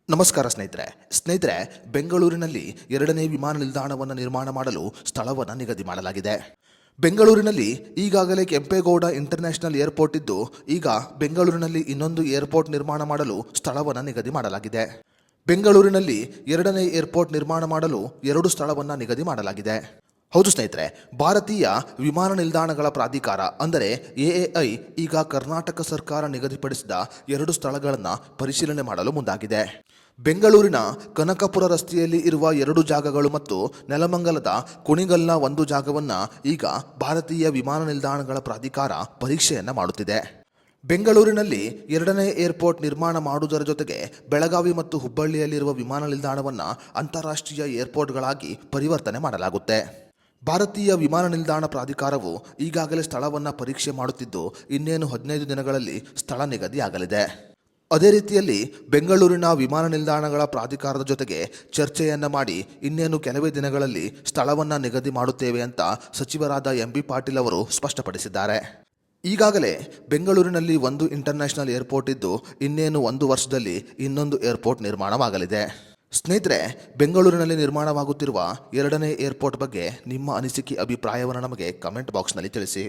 ನಮಸ್ಕಾರ ಸ್ನೇಹಿತರೆ ಬೆಂಗಳೂರಿನಲ್ಲಿ ಎರಡನೇ ವಿಮಾನ ನಿಲ್ದಾಣವನ್ನು ನಿರ್ಮಾಣ ಮಾಡಲು ಸ್ಥಳವನ್ನು ನಿಗದಿ ಮಾಡಲಾಗಿದೆ. ಬೆಂಗಳೂರಿನಲ್ಲಿ ಈಗಾಗಲೇ ಕೆಂಪೇಗೌಡ ಇಂಟರ್ನ್ಯಾಷನಲ್ ಏರ್ಪೋರ್ಟ್ ಇದ್ದು, ಈಗ ಬೆಂಗಳೂರಿನಲ್ಲಿ ಇನ್ನೊಂದು ಏರ್ಪೋರ್ಟ್ ನಿರ್ಮಾಣ ಮಾಡಲು ಸ್ಥಳವನ್ನು ನಿಗದಿ ಮಾಡಲಾಗಿದೆ. ಬೆಂಗಳೂರಿನಲ್ಲಿ ಎರಡನೇ ಏರ್ಪೋರ್ಟ್ ನಿರ್ಮಾಣ ಮಾಡಲು 2 ಸ್ಥಳವನ್ನು ನಿಗದಿ ಮಾಡಲಾಗಿದೆ. ಹೌದು ಸ್ನೇಹಿತರೆ, ಭಾರತೀಯ ವಿಮಾನ ನಿಲ್ದಾಣಗಳ ಪ್ರಾಧಿಕಾರ ಅಂದರೆ ಎಎಐ ಈಗ ಕರ್ನಾಟಕ ಸರ್ಕಾರ ನಿಗದಿಪಡಿಸಿದ 2 ಸ್ಥಳಗಳನ್ನು ಪರಿಶೀಲನೆ ಮಾಡಲು ಮುಂದಾಗಿದೆ. ಬೆಂಗಳೂರಿನ ಕನಕಪುರ ರಸ್ತೆಯಲ್ಲಿ ಇರುವ 2 ಜಾಗಗಳು ಮತ್ತು ನೆಲಮಂಗಲದ ಕುಣಿಗಲ್ನ 1 ಜಾಗವನ್ನು ಈಗ ಭಾರತೀಯ ವಿಮಾನ ನಿಲ್ದಾಣಗಳ ಪ್ರಾಧಿಕಾರ ಪರೀಕ್ಷೆಯನ್ನು ಮಾಡುತ್ತಿದೆ. ಬೆಂಗಳೂರಿನಲ್ಲಿ ಎರಡನೇ ಏರ್ಪೋರ್ಟ್ ನಿರ್ಮಾಣ ಮಾಡುವುದರ ಜೊತೆಗೆ ಬೆಳಗಾವಿ ಮತ್ತು ಹುಬ್ಬಳ್ಳಿಯಲ್ಲಿರುವ ವಿಮಾನ ನಿಲ್ದಾಣವನ್ನು ಅಂತಾರಾಷ್ಟ್ರೀಯ ಏರ್ಪೋರ್ಟ್ಗಳಾಗಿ ಪರಿವರ್ತನೆ ಮಾಡಲಾಗುತ್ತೆ. ಭಾರತೀಯ ವಿಮಾನ ನಿಲ್ದಾಣ ಪ್ರಾಧಿಕಾರವು ಈಗಾಗಲೇ ಸ್ಥಳವನ್ನು ಪರೀಕ್ಷೆ ಮಾಡುತ್ತಿದ್ದು, ಇನ್ನೇನು 15 ದಿನಗಳಲ್ಲಿ ಸ್ಥಳ ನಿಗದಿಯಾಗಲಿದೆ. ಅದೇ ರೀತಿಯಲ್ಲಿ ಬೆಂಗಳೂರಿನ ವಿಮಾನ ನಿಲ್ದಾಣಗಳ ಪ್ರಾಧಿಕಾರದ ಜೊತೆಗೆ ಚರ್ಚೆಯನ್ನು ಮಾಡಿ ಇನ್ನೇನು ಕೆಲವೇ ದಿನಗಳಲ್ಲಿ ಸ್ಥಳವನ್ನು ನಿಗದಿ ಮಾಡುತ್ತೇವೆ ಅಂತ ಸಚಿವರಾದ ಎಂಬಿ ಪಾಟೀಲ್ ಅವರು ಸ್ಪಷ್ಟಪಡಿಸಿದ್ದಾರೆ. ಈಗಾಗಲೇ ಬೆಂಗಳೂರಿನಲ್ಲಿ 1 ಇಂಟರ್ನ್ಯಾಷನಲ್ ಏರ್ಪೋರ್ಟ್ ಇದ್ದು, ಇನ್ನೇನು 1 ವರ್ಷದಲ್ಲಿ ಇನ್ನೊಂದು ಏರ್ಪೋರ್ಟ್ ನಿರ್ಮಾಣವಾಗಲಿದೆ. ಸ್ನೇಹಿತರೆ, ಬೆಂಗಳೂರಿನಲ್ಲಿ ನಿರ್ಮಾಣವಾಗುತ್ತಿರುವ ಎರಡನೇ ಏರ್ಪೋರ್ಟ್ ಬಗ್ಗೆ ನಿಮ್ಮ ಅನಿಸಿಕೆ ಅಭಿಪ್ರಾಯವನ್ನು ನಮಗೆ ಕಮೆಂಟ್ ಬಾಕ್ಸ್ನಲ್ಲಿ ತಿಳಿಸಿ.